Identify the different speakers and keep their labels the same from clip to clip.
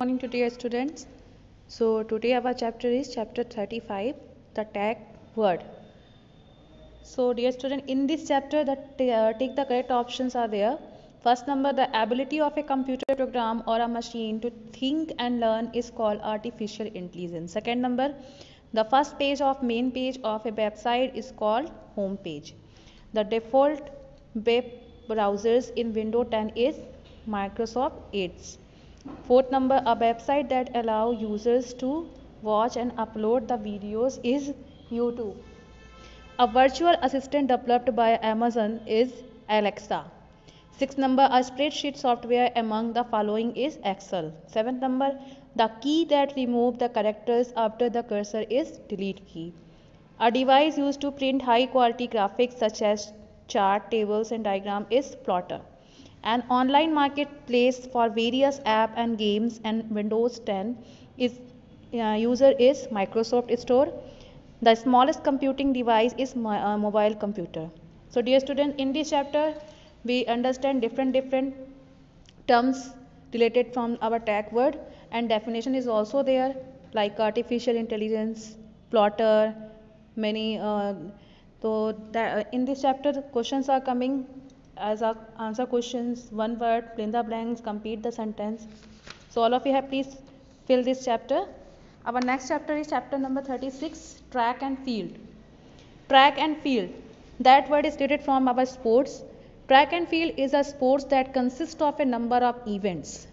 Speaker 1: Morning to dear students. So today our chapter is chapter 35, the tag word. So dear student, in this chapter take the correct options are there. First number, the ability of a computer program or a machine to think and learn is called artificial intelligence. Second number, the first page of main page of a website is called home page. The default web browsers in Windows 10 is Microsoft Edge. Fourth number, a website that allow users to watch and upload the videos is YouTube. A virtual assistant developed by Amazon is Alexa. Sixth number, a spreadsheet software among the following is Excel. Seventh number, the key that removes the characters after the cursor is delete key. A device used to print high quality graphics such as chart, tables and diagram is plotter. An online marketplace for various apps and games and Windows 10 is user is Microsoft Store. The smallest computing device is mobile computer. So dear students, in this chapter we understand different terms related from our tag word, and definition is also there, like artificial intelligence, plotter, many so that in this chapter the questions are coming as a answer questions, one word, fill in the blanks, complete the sentence. So all of you have please fill this chapter. Our next chapter is chapter number 36, track and field. Track and field, that word is stated from our sports. Track and field is a sports that consists of a number of events.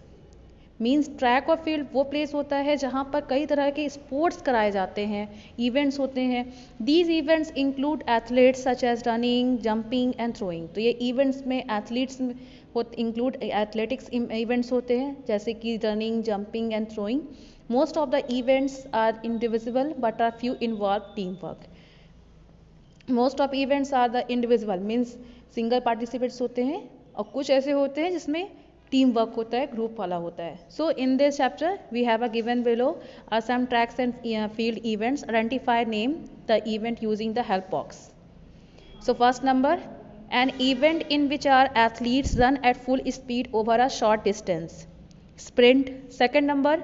Speaker 1: Means track और field वो place होता है जहाँ पर कई तरह के sports कराए जाते हैं, इवेंट्स होते हैं. These events include athletes such as running, jumping and throwing. तो ये इवेंट्स में एथलीट्स इंक्लूड एथलेटिक्स इवेंट्स होते हैं जैसे कि running, jumping and throwing. Most of the events are individual but are few involve team work. Most of events are the individual means single participates होते हैं, और कुछ ऐसे होते हैं जिसमें टीम वर्क होता है, ग्रुप वाला होता है. So in this chapter we have a given below are some tracks and field events. Identify name the event using the help box. So first number, an event in which our athletes run at full speed over a short distance, sprint. Second number,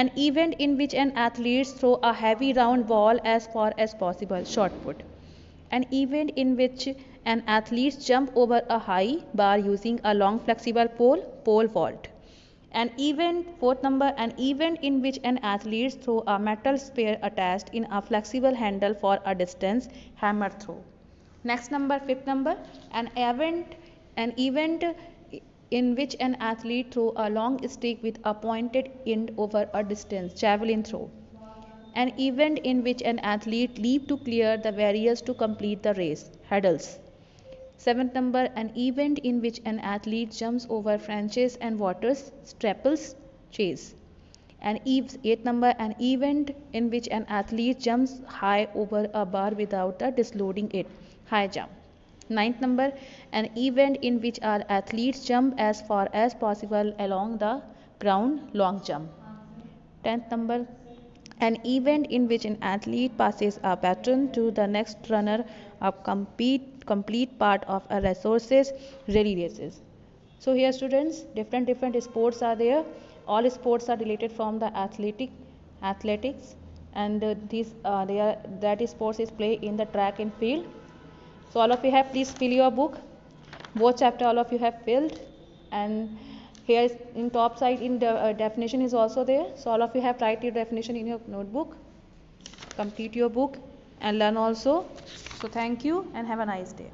Speaker 1: an event in which an athlete throw a heavy round ball as far as possible, shot put. An event in which an athlete jump over a high bar using a long flexible pole, pole vault. An event, fourth number, an event in which an athlete throw a metal spear attached in a flexible handle for a distance, hammer throw. Next number, fifth number, an event in which an athlete throw a long stick with a pointed end over a distance, javelin throw. An event in which an athlete leap to clear the barriers to complete the race, hurdles. Seventh number, an event in which an athlete jumps over fences and waters, steeples, chase. And eighth number, an event in which an athlete jumps high over a bar without disloading it, high jump. Ninth number, an event in which our athletes jump as far as possible along the ground, long jump. 10th number, an event in which an athlete passes a baton to the next runner of complete part of a resources relay races. So here students, different sports are there. All sports are related from the athletics, and that sports is played in the track and field. So all of you have please fill your book. Both chapter all of you have filled, and here is in top side in the definition is also there. So all of you have write your definition in your notebook, complete your book and learn also. So thank you and have a nice day.